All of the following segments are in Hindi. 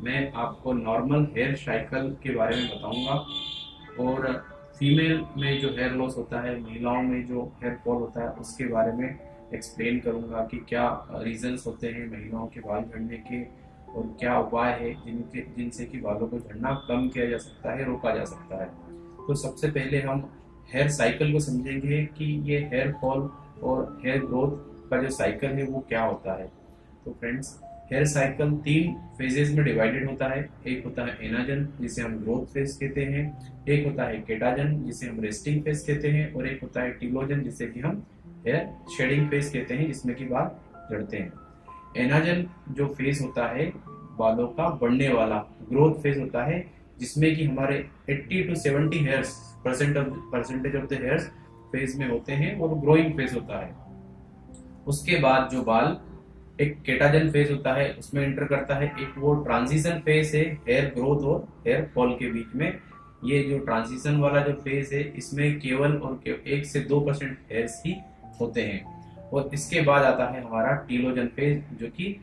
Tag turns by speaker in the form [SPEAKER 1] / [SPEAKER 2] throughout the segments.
[SPEAKER 1] मैं आपको नॉर्मल हेयर साइकिल के बारे में बताऊंगा और फीमेल में जो हेयर लॉस होता है, महिलाओं में जो हेयर फॉल होता है उसके बारे में एक्सप्लेन करूंगा कि क्या रीजंस होते हैं महिलाओं के बाल झड़ने के और क्या उपाय है जिनसे कि बालों को झड़ना कम किया जा सकता है, रोका जा सकता है। तो सबसे पहले हम हेयर साइकिल को समझेंगे कि ये हेयर फॉल और हेयर ग्रोथ का जो साइकिल है वो क्या होता है। तो फ्रेंड्स, हेयर साइकिल 3 फेजेस में डिवाइडेड होता है। एक होता है एनाजन जिसे हम ग्रोथ फेज कहते हैं, एक होता है केटाजन जिसे हम रेस्टिंग फेज कहते हैं और एक होता है टीलोजन जिसे कि हम हेयर शेडिंग फेज कहते हैं, जिसमें कि बाल झड़ते हैं। एनाजन जो फेज होता है बालों का बढ़ने वाला ग्रोथ फेज होता है, जिसमें कि हमारे 80 to 70 hairs percentage of the hairs phase में होते हैं और ग्रोइंग फेज होता है। उसके बाद जो बाल एक केटाजन फेज होता है उसमें एंटर करता है। एक वो ट्रांजिशन फेज है हेयर ग्रोथ और हेयर फॉल के बीच में। ये जो ट्रांजिशन वाला जो फेज है इसमें केवल और 1 से 2% हेयर्स ही होते हैं। और इसके बाद आता है हमारा टीलोजन फेज जो कि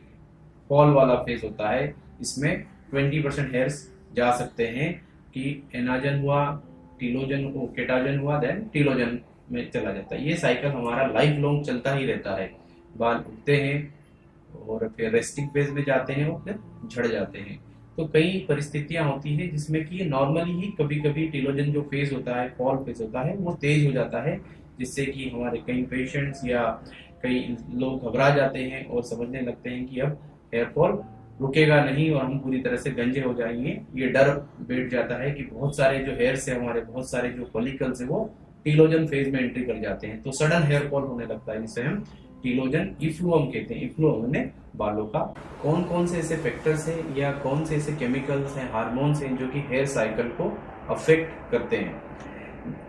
[SPEAKER 1] फॉल वाला फेज होता है। इसमें 20% हेयर्स जा सकते हैं कि एनाजन हुआ, टीलोजन को केटाजन हुआ, देन टीलोजन में चला जाता है। ये साइकिल हमारा लाइफ लॉन्ग चलता ही रहता है। बाल उगते हैं और फिर रेस्टिंग फेज में जाते हैं और फिर झड़ जाते हैं। तो कई परिस्थितियां होती है जिसमें कि नॉर्मली ही कभी कभी टीलोजन जो फेज होता है, फॉल फेज होता है, वो तेज हो जाता है, जिससे कि हमारे कई पेशेंट्स या कई लोग घबरा जाते हैं और समझने लगते हैं कि अब हेयर फॉल रुकेगा नहीं और हम पूरी तरह से गंजे हो जाएंगे। ये डर बैठ जाता है कि बहुत सारे जो हेयर्स है हमारे, बहुत सारे जो फॉलिकल्स है वो टीलोजन फेज में एंट्री कर जाते हैं, तो सडन हेयर फॉल होने लगता है, जिसे हम टीलोजन इफ्लुअम कहते हैं। इफ्लुअम ने बालों का कौन कौन से ऐसे फैक्टर्स हैं या कौन से ऐसे केमिकल्स हैं, हार्मोन्स हैं जो कि हेयर साइकिल को अफेक्ट करते हैं।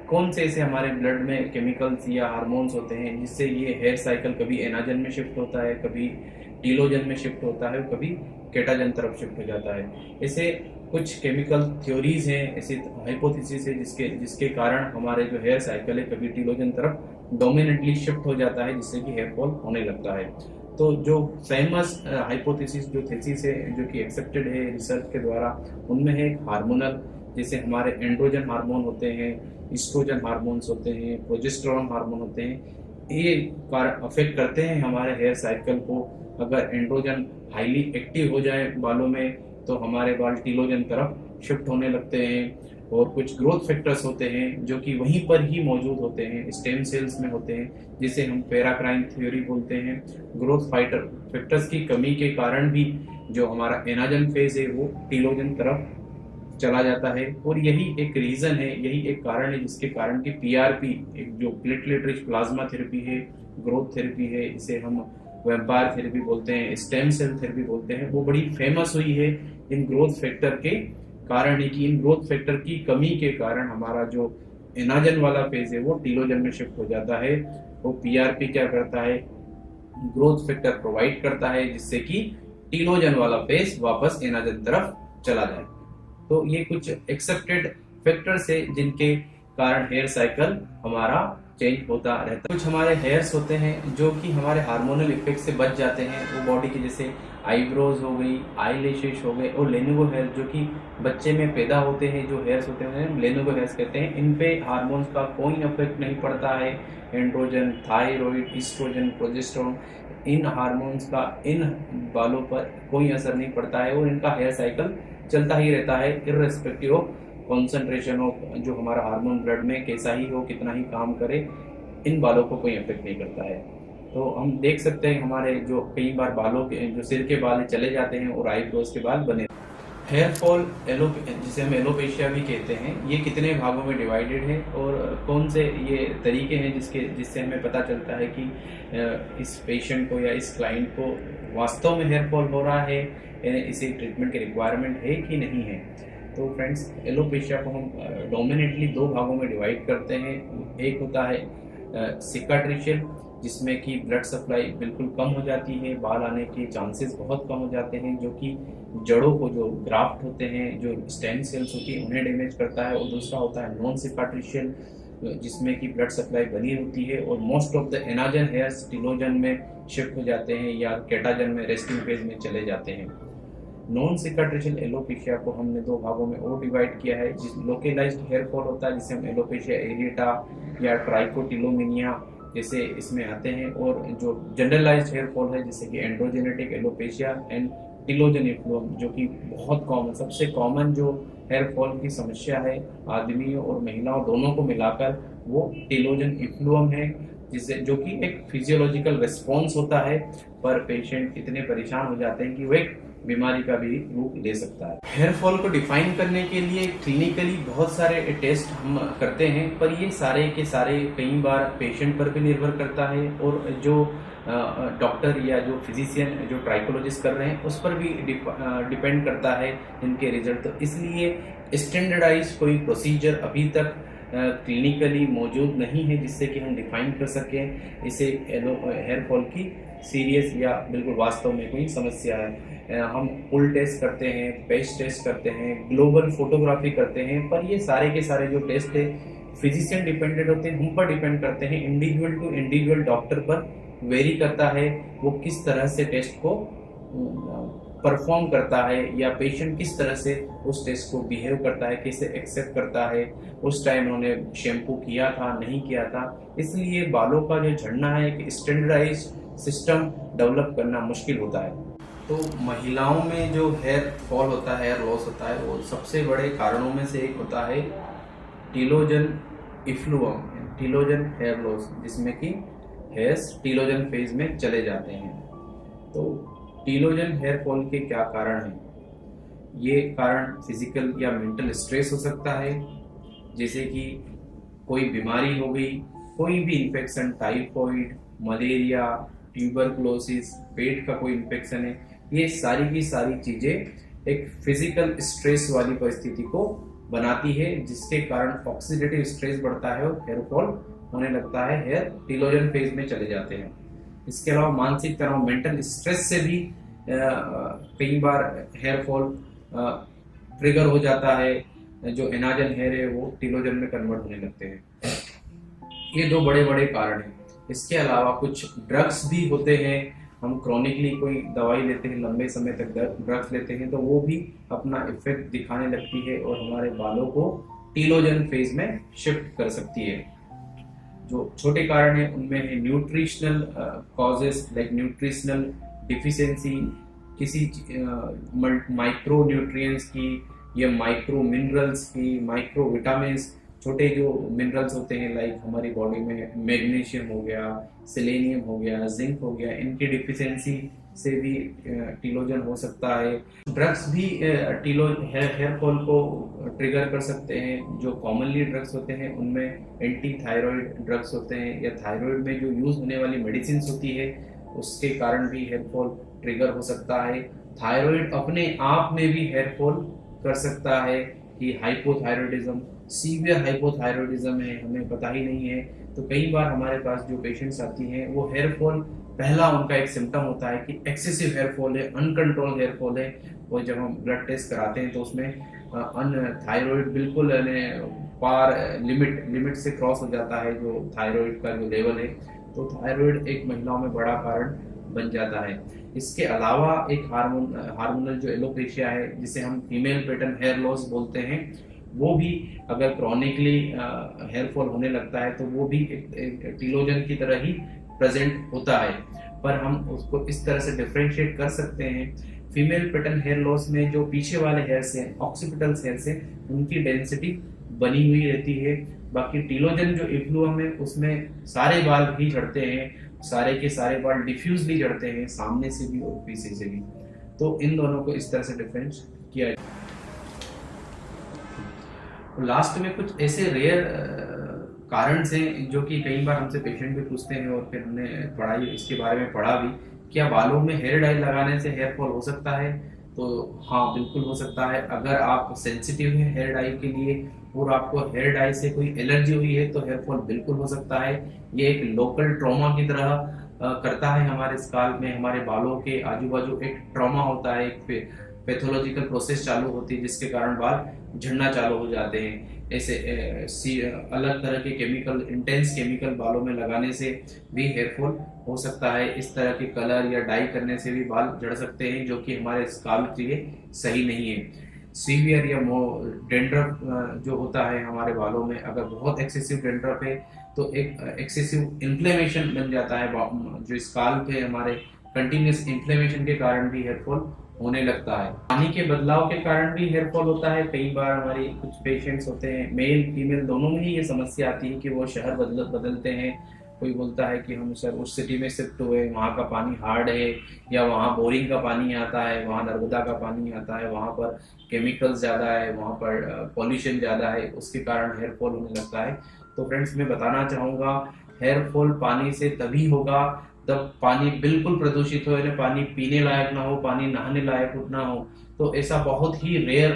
[SPEAKER 1] कौन से ऐसे हमारे ब्लड में केमिकल्स या हार्मोन्स होते हैं जिससे ये हेयर साइकिल कभी एनाजन में शिफ्ट होता है, कभी टीलोजन में शिफ्ट होता है, कभी केटाजन तरफ शिफ्ट हो जाता है। ऐसे कुछ केमिकल थ्योरीज हैं, ऐसी हाइपोथेसिस है जिसके कारण हमारे जो हेयर साइकिल है कभी टीलोजन तरफ डोमिनेंटली शिफ्ट हो जाता है, जिससे कि हेयर फॉल होने लगता है। तो जो फेमस हाइपोथेसिस जो थेसिस है जो कि एक्सेप्टेड है रिसर्च के द्वारा, उनमें है हार्मोनल, जैसे हमारे एंड्रोजन हार्मोन होते हैं, ईस्ट्रोजन हार्मोन्स होते हैं, प्रोजेस्टेरोन हार्मोन होते हैं। ये अफेक्ट करते हैं हमारे हेयर साइकिल को। अगर एंड्रोजन हाईली एक्टिव हो जाए बालों में तो हमारे बाल टीलोजन तरफ शिफ्ट होने लगते हैं। और कुछ ग्रोथ फैक्टर्स होते हैं जो कि वहीं पर ही मौजूद होते हैं, स्टेम सेल्स में होते हैं, जिसे हम पैराक्राइन थ्योरी बोलते हैं। ग्रोथ फाइटर फैक्टर्स की कमी के कारण भी जो हमारा एनाजन फेज है वो टीलोजन तरफ चला जाता है। और यही एक रीजन है, यही एक कारण है जिसके कारण कि पीआरपी, एक जो प्लेटलेट रिच प्लाज्मा थेरेपी है, ग्रोथ थेरेपी है, इसे हम वेम्पायर थेरेपी बोलते हैं, स्टेम सेल थेरेपी बोलते हैं, वो बड़ी फेमस हुई है इन ग्रोथ फैक्टर के कारण है कि इन ग्रोथ फैक्टर की कमी के कारण हमारा जो एनाजन वाला फेज है वो टीलोजन में शिफ्ट हो जाता है। वो पीआरपी क्या करता है, ग्रोथ फैक्टर प्रोवाइड करता है जिससे कि टीलोजन वाला फेज वापस एनाजन तरफ चला जाए। तो ये कुछ एक्सेप्टेड फैक्टर्स है जिनके कारण हेयर साइकिल हमारा चेंज होता रहता है। कुछ हमारे हेयर्स होते हैं जो कि हमारे हार्मोनल इफेक्ट से बच जाते हैं, वो बॉडी के, जैसे आईब्रोज हो गई, आई लैशेस हो गए, और लेनोवो हेयर जो कि बच्चे में पैदा होते हैं, जो हेयर्स होते हैं लेनोवो हेयर्स कहते हैं। इन पे हार्मोन्स का कोई इफेक्ट नहीं पड़ता है। एंड्रोजन, थायराइड, ईस्ट्रोजन, प्रोजेस्टेरोन, इन हार्मोन्स का इन बालों पर कोई असर नहीं पड़ता है और इनका हेयर साइकिल चलता ही रहता है, इर्रेस्पेक्टिव ऑफ कॉन्सेंट्रेशन ऑफ जो हमारा हार्मोन ब्लड में कैसा ही हो, कितना ही काम करे, इन बालों को कोई इफेक्ट नहीं करता है। तो हम देख सकते हैं हमारे जो कई बार बालों के जो सिर के बाल चले जाते हैं और आईब्रोज के बाल बने। हेयर फॉल जिसे हम एलोपेशिया भी कहते हैं, ये कितने भागों में डिवाइडेड है और कौन से ये तरीके हैं जिससे हमें पता चलता है कि इस पेशेंट को या इस क्लाइंट को वास्तव में हेयर फॉल हो रहा है, इसे ट्रीटमेंट की रिक्वायरमेंट है कि नहीं है। तो फ्रेंड्स, एलोपेशिया को हम डोमिनेटली 2 भागों में डिवाइड करते हैं। एक होता है सिकाट्रिशियल, जिसमें कि ब्लड सप्लाई बिल्कुल कम हो जाती है, बाल आने के चांसेस बहुत कम हो जाते हैं, जो कि जड़ों को, जो ग्राफ्ट होते हैं, जो स्टेम सेल्स होती है, उन्हें डैमेज करता है। और दूसरा होता है नॉन सिकाट्रिशियल, जिसमें कि ब्लड सप्लाई बनी होती है और most of the anagen hairs telogen में शिफ्ट हो जाते हैं या केटाजन में रेस्टिंग फेज में चले जाते हैं। नॉन सिकाट्रिशियल एलोपेशिया को हमने दो भागों में और डिवाइड किया है। जिस लोकेलाइज्ड हेयर फॉल होता है जिसे हम एलोपेशिया एरिएटा या ट्राइकोटिलोमिनिया जैसे इसमें आते हैं, और जो जनरलाइज्ड हेयर फॉल है जैसे कि एंड्रोजेनेटिक एलोपेशिया एंड टिलोजन इफ्लुअम, जो कि बहुत कॉमन, सबसे कॉमन जो हेयर फॉल की समस्या है आदमियों और महिलाओं दोनों को मिलाकर वो टिलोजन इफ्लुअम है, जिसे जो कि एक फिजियोलॉजिकल रिस्पॉन्स होता है, पर पेशेंट इतने परेशान हो जाते हैं कि वो एक बीमारी का भी रूप ले सकता है। हेयर फॉल को डिफाइन करने के लिए क्लिनिकली बहुत सारे टेस्ट हम करते हैं, पर ये सारे के सारे कई बार पेशेंट पर भी निर्भर करता है और जो डॉक्टर या जो फिजिशियन जो ट्राइकोलॉजिस्ट कर रहे हैं उस पर भी डिपेंड करता है इनके रिजल्ट। तो इसलिए स्टैंडर्डाइज कोई प्रोसीजर अभी तक क्लिनिकली मौजूद नहीं है जिससे कि हम डिफाइन कर सकें इसे हेयर फॉल की सीरियस या बिल्कुल वास्तव में कोई समस्या है। हम पुल टेस्ट करते हैं, पेस्ट टेस्ट करते हैं, ग्लोबल फोटोग्राफी करते हैं, पर ये सारे के सारे जो टेस्ट है फिजिशियन डिपेंडेंट होते हैं, हम पर डिपेंड करते हैं, इंडिविजुअल टू इंडिविजुअल डॉक्टर पर वेरी करता है वो किस तरह से टेस्ट को परफॉर्म करता है या पेशेंट किस तरह से उस टेस्ट को बिहेव करता है, कैसे एक्सेप्ट करता है, उस टाइम उन्होंने शैम्पू किया था नहीं किया था। इसलिए बालों का जो झड़ना है एक स्टैंडर्डाइज सिस्टम डेवलप करना मुश्किल होता है। तो महिलाओं में जो हेयर फॉल होता है, हेयर लॉस होता है, वो सबसे बड़े कारणों में से एक होता है टिलोजन इफ्लुअम, टिलोजन हेयर लॉस, जिसमें कि हेयर्स टिलोजन फेज में चले जाते हैं। तो टिलोजन हेयर फॉल के क्या कारण हैं? ये कारण फिजिकल या मेंटल स्ट्रेस हो सकता है, जैसे कि कोई बीमारी हो गई, कोई भी इन्फेक्शन, टाइफॉइड, मलेरिया, ट्यूबरकुलोसिस, पेट का कोई इन्फेक्शन है, ये सारी की सारी चीजें एक फिजिकल स्ट्रेस वाली परिस्थिति को बनाती है, जिसके कारण ऑक्सीडेटिव स्ट्रेस बढ़ता है और हेयर फॉल होने लगता है, हेयर टिलोजन फेज में चले जाते हैं। इसके अलावा मानसिक तनाव, मेंटल स्ट्रेस से भी कई बार हेयर फॉल ट्रिगर हो जाता है, जो एनाजन हेयर है वो टिलोजन में कन्वर्ट होने लगते हैं। ये दो बड़े बड़े कारण हैं। इसके अलावा कुछ ड्रग्स भी होते हैं, हम क्रॉनिकली कोई दवाई लेते हैं, लंबे समय तक ड्रग्स लेते हैं, तो वो भी अपना इफेक्ट दिखाने लगती है और हमारे बालों को टीलोजन फेज में शिफ्ट कर सकती है। जो छोटे कारण है उनमें है nutritional causes like nutritional deficiency, किसी माइक्रो न्यूट्रिएंट्स की या माइक्रो मिनरल्स की, माइक्रो विटामिन्स, छोटे जो मिनरल्स होते हैं लाइक हमारी बॉडी में मैग्नीशियम हो गया, सेलेनियम हो गया, जिंक हो गया, इनकी डिफिशियंसी से भी टिलोजन हो सकता है। ड्रग्स भी हेयर फॉल को ट्रिगर कर सकते हैं। जो कॉमनली ड्रग्स होते हैं उनमें एंटी थायराइड ड्रग्स होते हैं, या थायराइड में जो यूज होने वाली मेडिसिन होती है उसके कारण भी हेयर फॉल ट्रिगर हो सकता है। थायराइड अपने आप में भी हेयर फॉल कर सकता है कि हाइपोथायरॉयडिज्म, सीवियर हाइपोथायरॉयडिज्म है, हमें पता ही नहीं है। तो कई बार हमारे पास जो पेशेंट्स आती हैं वो हेयर फॉल, पहला उनका एक सिम्टम होता है कि एक्सेसिव हेयर फॉल है, अनकंट्रोल हेयर फॉल है। और जब हम ब्लड टेस्ट कराते हैं तो उसमें थायराइड बिल्कुल पार लिमिट से क्रॉस हो जाता है, जो थायराइड का जो लेवल है। तो थायराइड एक महिलाओं में बड़ा कारण बन जाता है। इसके अलावा एक हार्मोनल जो एलोपेशिया है, जिसे हम फीमेल पैटर्न हेयर लॉस बोलते हैं, वो भी अगर क्रॉनिकली हेयर फॉल होने लगता है तो वो भी एक टिलोजन की तरह ही प्रेजेंट होता है, पर हम उसको इस तरह से डिफरेंशिएट कर सकते हैं। फीमेल पैटर्न हेयर लॉस में जो पीछे वाले हेयर्स हैं, ऑक्सीपिटल हेयर्स हैं, उनकी डेंसिटी बनी हुई रहती है। बाकी टिलोजन जो इफ्लुअम है उसमें सारे बाल भी झड़ते हैं, सारे के सारे बाल डिफ्यूजली झड़ते हैं, सामने से भी और पीछे से भी। तो इन दोनों को इस तरह से डिफरेंस किया जाए। लास्ट में कुछ ऐसे रेयर कारण हैं जो कि कई बार हमसे पेशेंट भी पूछते हैं और फिर हमने पढ़ाई इसके बारे में पढ़ा भी, क्या बालों में हेयर डाई लगाने से हेयर फॉल हो सकता है? तो हाँ, बिल्कुल हो सकता है। अगर आप सेंसिटिव हैं हेयर डाई के लिए और आपको हेयर डाई से कोई एलर्जी हुई है तो हेयर फॉल बिल्कुल हो सकता है। ये एक लोकल ट्रॉमा की तरह करता है हमारे स्काल्प में, हमारे बालों के आजू बाजू एक ट्रॉमा होता है, एक पैथोलॉजिकल प्रोसेस चालू होती है जिसके कारण बाल झड़ना चालू हो जाते हैं। ऐसे अलग तरह के केमिकल, इंटेंस केमिकल बालों में लगाने से भी हेयर फॉल हो सकता है। इस तरह के कलर या डाई करने से भी बाल झड़ सकते हैं, जो कि हमारे स्काल्प के लिए सही नहीं है। सीवियर या डेंड्रफ जो होता है हमारे बालों में, अगर बहुत एक्सेसिव डेंड्रफ है तो एक एक्सेसिव इन्फ्लेमेशन बन जाता है, जो स्काल्प है हमारे, कंटिन्यूस इन्फ्लेमेशन के कारण भी हेयर फॉल होने लगता है। पानी के बदलाव के कारण भी हेयर फॉल होता है। कई बार हमारी कुछ पेशेंट्स होते हैं, मेल फीमेल दोनों में ही ये समस्या आती है कि वो शहर बदलते हैं। कोई बोलता है कि हम सर उस सिटी में शिफ्ट हुए, वहाँ का पानी हार्ड है, या वहाँ बोरिंग का पानी आता है, वहाँ नर्मदा का पानी आता है, वहाँ पर केमिकल्स ज़्यादा है, वहाँ पर पॉल्यूशन ज़्यादा है, उसके कारण हेयर फॉल होने लगता है। तो फ्रेंड्स, मैं बताना चाहूँगा, हेयर फॉल पानी से तभी होगा जब पानी बिल्कुल प्रदूषित हो, यानी पानी पीने लायक ना हो, पानी नहाने लायक ना हो। तो ऐसा बहुत ही रेयर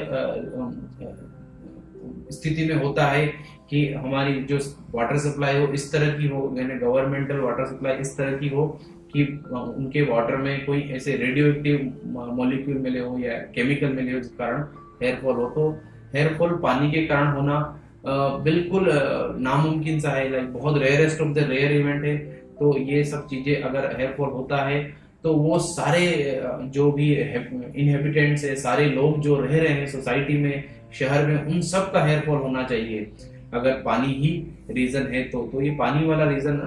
[SPEAKER 1] स्थिति में होता है कि हमारी जो वाटर सप्लाई हो इस तरह की हो, यानी गवर्नमेंटल वाटर सप्लाई इस तरह की हो कि उनके वाटर में कोई ऐसे रेडियो एक्टिव मॉलिक्यूल मिले हो या केमिकल मिले हो जिस कारण हेयर फॉल हो। तो हेयर फॉल पानी के कारण होना बिल्कुल नामुमकिन सा है, लाइक बहुत rarest of the rare event है। तो ये सब चीजें, अगर हेयर फॉल होता है तो वो सारे जो भी इनहेबिटेंट्स है, सारे लोग जो रह रहे हैं सोसाइटी में, शहर में, उन सब का हेयर फॉल होना चाहिए। अगर पानी ही रीजन है तो ये पानी वाला रीजन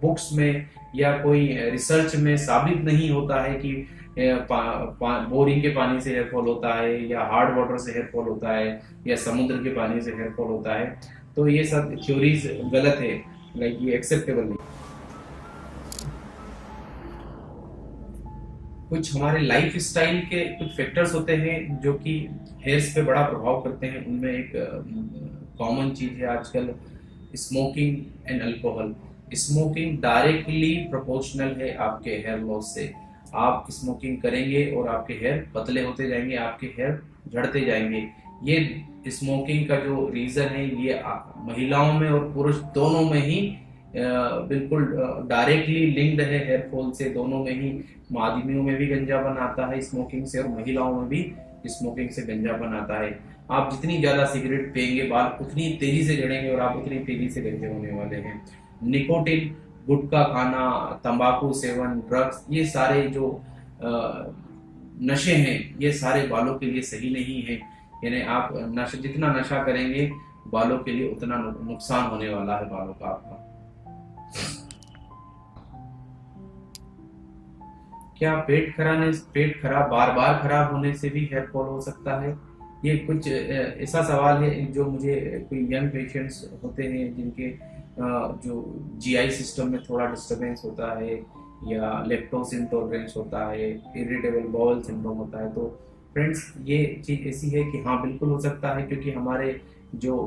[SPEAKER 1] बुक्स में या कोई रिसर्च में साबित नहीं होता है कि बोरिंग के पानी से हेयर फॉल होता है, या हार्ड वाटर से हेयर फॉल होता है, या समुद्र के पानी से हेयर फॉल होता है। तो ये सब थ्योरीज गलत है, लाइक ये एक्सेप्टेबल नहीं। कुछ हमारे लाइफ स्टाइल के कुछ फैक्टर्स होते हैं जो कि हेयर्स पे बड़ा प्रभाव करते हैं। उनमें एक कॉमन चीज है आजकल, smoking and alcohol. Smoking directly proportional है आपके हेयर लॉस से। आप स्मोकिंग करेंगे और आपके हेयर पतले होते जाएंगे, आपके हेयर झड़ते जाएंगे। ये स्मोकिंग का जो रीजन है, ये महिलाओं में और पुरुष दोनों में ही बिल्कुल डायरेक्टली लिंक्ड है हेयर फॉल से। दोनों में ही, आदमियों में भी गंजापन आता है स्मोकिंग से, और महिलाओं में भी स्मोकिंग से गंजापन आता है। आप जितनी ज्यादा सिगरेट पिएंगे, बाल उतनी तेजी से झड़ेंगे और आप उतनी तेजी से गंजे होने वाले हैं। निकोटिन, गुटखा खाना, तंबाकू सेवन, ड्रग्स, ये सारे जो नशे हैं, ये सारे बालों के लिए सही नहीं है। यानी आप जितना नशा करेंगे, बालों के लिए उतना नुकसान होने वाला है बालों का आपका। क्या पेट खराब बार बार खराब होने से भी हेयर फॉल हो सकता है? ये कुछ ऐसा सवाल है जो मुझे, कोई यंग पेशेंट्स होते हैं जिनके जो जीआई सिस्टम में थोड़ा डिस्टरबेंस होता है, या लैक्टोज इंटॉलरेंस होता है, इरिटेबल बाउल सिंड्रोम होता है। तो फ्रेंड्स, ये चीज़ ऐसी है कि हाँ, बिल्कुल हो सकता है, क्योंकि हमारे जो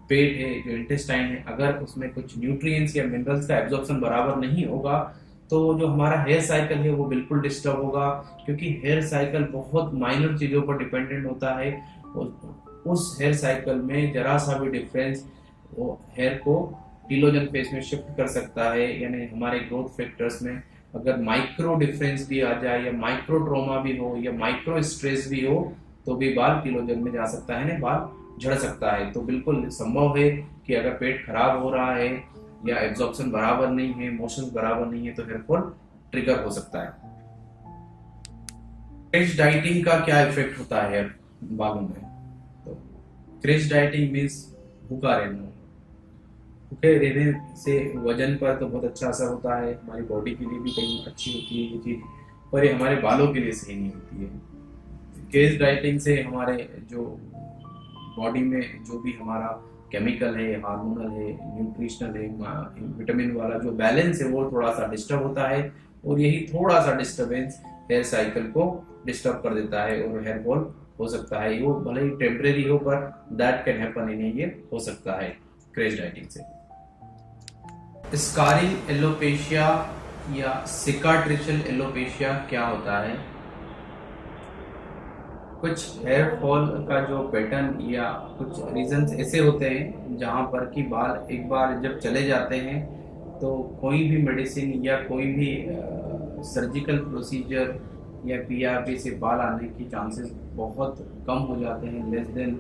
[SPEAKER 1] पेट है, जो इंटेस्टाइन है, अगर उसमें कुछ न्यूट्रिएंट्स या मिनरल्स का एब्जॉर्प्शन बराबर नहीं होगा तो जो हमारा हेयर साइकिल है वो बिल्कुल डिस्टर्ब होगा। क्योंकि हेयर साइकिल बहुत माइनर चीज़ों पर डिपेंडेंट होता है। उस हेयर साइकिल में जरा सा भी डिफरेंस वो हेयर को टीलोजन फेज में शिफ्ट कर सकता है। यानी हमारे ग्रोथ फैक्टर्स में अगर माइक्रो डिफरेंस भी आ जाए, या माइक्रो ट्रोमा भी हो, या माइक्रो स्ट्रेस भी हो, तो भी बाल टीलोजन में जा सकता है, ना बाल झड़ सकता है। तो बिल्कुल संभव है कि अगर पेट खराब हो रहा है, या एब्जॉर्प्शन बराबर नहीं है, मोशन बराबर नहीं है, तो हेयर फॉल ट्रिगर हो सकता है। क्रैश डाइटिंग का क्या इफेक्ट होता है बालों में? तो क्रैश डाइटिंग मीन्स भूखा रहना। भूखे रहने से वजन पर तो बहुत अच्छा असर होता है, हमारी बॉडी के लिए भी कहीं अच्छी होती है ये चीज, पर ये हमारे बालों के लिए सही नहीं होती है। क्रैश डाइटिंग से हमारे जो बॉडी में जो भी हमारा केमिकल है, हार्मोनल है, न्यूट्रिशनल है, विटामिन वाला जो बैलेंस है, वो थोड़ा सा डिस्टर्ब होता है। और यही थोड़ा सा डिस्टर्बेंस हेयर साइकिल को डिस्टर्ब कर देता है, और हेयर फॉल हो सकता है। वो भले ही टेम्परेरी हो, पर दैट कैन हैपन इन, ये हो सकता है क्रैश डाइटिंग से। स्कारिंग एलोपेशिया या सिकाट्रिशल एलोपेशिया क्या होता है? कुछ हेयर फॉल का जो पैटर्न या कुछ रीजंस ऐसे होते हैं जहाँ पर कि बाल एक बार जब चले जाते हैं तो कोई भी मेडिसिन या कोई भी सर्जिकल प्रोसीजर या पीआरपी से बाल आने की चांसेस बहुत कम हो जाते हैं, लेस देन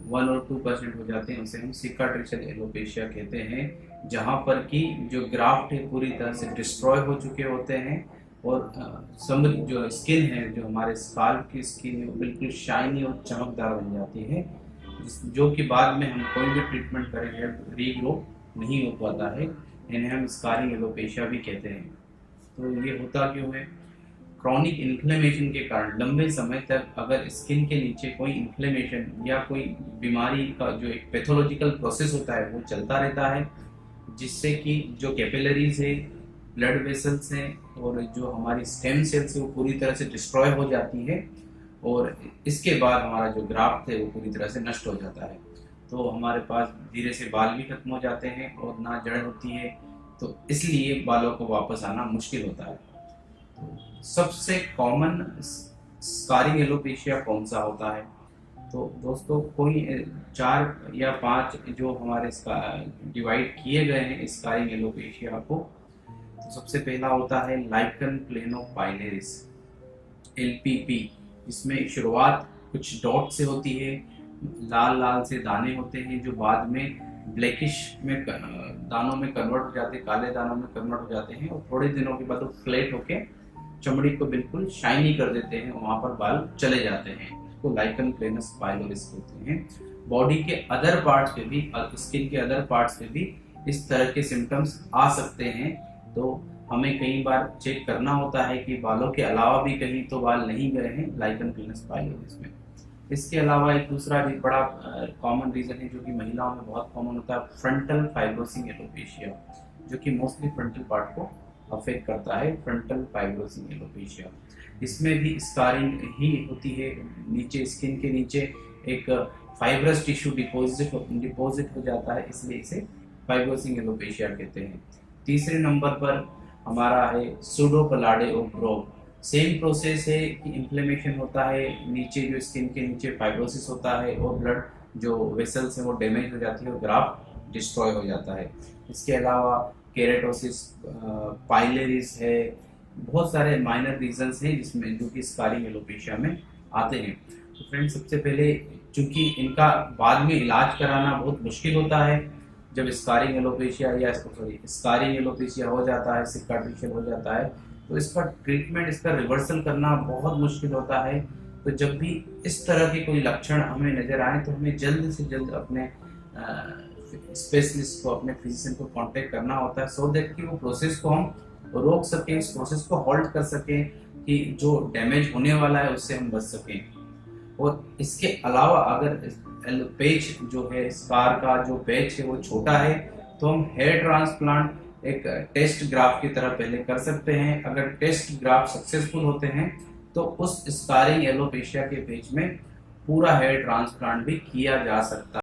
[SPEAKER 1] 1 और 2% हो जाते हैं, उसे हम सिकाट्रिशल एलोपेशिया कहते हैं, जहाँ पर कि जो ग्राफ्ट है पूरी तरह से डिस्ट्रॉय हो चुके होते हैं और जो स्किन है, जो हमारे स्काल्प की स्किन है, वो बिल्कुल शाइनी और चमकदार बन जाती है, जो कि बाद में हम कोई भी ट्रीटमेंट करेंगे रीग्रो नहीं हो पाता है। इन्हें हम स्कारिंग एलोपेशिया भी कहते हैं। तो ये होता क्यों है? क्रॉनिक इन्फ्लेमेशन के कारण लंबे समय तक अगर स्किन के नीचे कोई इन्फ्लेमेशन या कोई बीमारी का जो एक पैथोलॉजिकल प्रोसेस होता है वो चलता रहता है, जिससे कि जो कैपिलरीज है, ब्लड वेसल्स हैं और जो हमारी स्टेम सेल्स है वो पूरी तरह से डिस्ट्रॉय हो जाती है, और इसके बाद हमारा जो ग्राफ्ट है वो पूरी तरह से नष्ट हो जाता है। तो हमारे पास धीरे से बाल भी खत्म हो जाते हैं और ना जड़ होती है, तो इसलिए बालों को वापस आना मुश्किल होता है। तो सबसे कॉमन स्कारिंग एलोपेशिया कौन सा होता है? तो दोस्तों कोई 4 या 5 जो हमारे डिवाइड किए गए हैं स्कारिंग एलोपेशिया को। तो सबसे पहला होता है लाइकन प्लेनोपाइलेरिस, LPP। इसमें शुरुआत कुछ डॉट से होती है, लाल लाल से दाने होते हैं जो बाद में ब्लैकिश में दानों में कन्वर्ट हो जाते हैं, काले दानों में कन्वर्ट हो जाते हैं, और थोड़े दिनों के बाद वो फ्लैट होके चमड़ी को बिल्कुल शाइनी कर देते हैं, वहां पर बाल चले जाते हैं। इसको लाइकन प्लेनस पाइलोरिस कहते हैं। बॉडी के अदर पार्ट्स पे भी, स्किन के अदर पार्ट्स पे भी इस तरह के सिम्टम्स आ सकते हैं। तो हमें कई बार चेक करना होता है कि बालों के अलावा भी कहीं तो बाल नहीं गए हैं लाइकन प्लेनस पाइलोरिस में। इसके अलावा एक दूसरा भी बड़ा कॉमन रीजन है जो कि महिलाओं में बहुत कॉमन होता है, फ्रंटल फाइब्रोसिंग एलोपेशिया, जो कि मोस्टली फ्रंटल पार्ट को अफेक्ट करता है, फ्रंटल फाइब्रोसिंग एलोपेशिया। इसमें भी स्कारिंग ही होती है, नीचे स्किन के नीचे एक फाइब्रस टिश्यू डिपॉजिट हो जाता है, इसलिए इसे फाइब्रोसिंग एलोपेशिया कहते हैं। तीसरे नंबर पर हमारा है सूडोपलाडे ओब्रोव। सेम प्रोसेस है कि इन्फ्लेमेशन होता है, नीचे जो स्किन के नीचे फाइब्रोसिस होता है और ब्लड जो वेसल्स है वो डैमेज हो जाती है और ग्राफ्ट डिस्ट्रॉय हो जाता है। इसके अलावा केरेटोसिस, पाइलेरिस है, बहुत सारे माइनर रीजंस हैं जिसमें जो कि स्कारिंग एलोपेशिया में आते हैं। तो फ्रेंड्स, सबसे पहले चूंकि इनका बाद में इलाज कराना बहुत मुश्किल होता है, जब स्कारिंग एलोपेशिया हो जाता है, सिकाट्रिशियल हो जाता है, तो इसका ट्रीटमेंट, इसका रिवर्सल करना बहुत मुश्किल होता है। तो जब भी इस तरह के कोई लक्षण हमें नजर आए तो हमें जल्द से जल्द अपने स्पेशलिस्ट को, अपने फिजिशियन को कांटेक्ट करना होता है, सो दैट कि वो प्रोसेस को हम रोक सकें, इस प्रोसेस को होल्ड कर सकें, कि जो डैमेज होने वाला है उससे हम बच सकें। और इसके अलावा अगर पेच जो है, स्कार का जो पेच है वो छोटा है, तो हम हेयर ट्रांसप्लांट एक टेस्ट ग्राफ की तरह पहले कर सकते हैं। अगर टेस्ट ग्राफ सक्सेसफुल होते हैं तो उस स्कारिंग एलोपेशिया के पेच में पूरा हेयर ट्रांसप्लांट भी किया जा सकता है।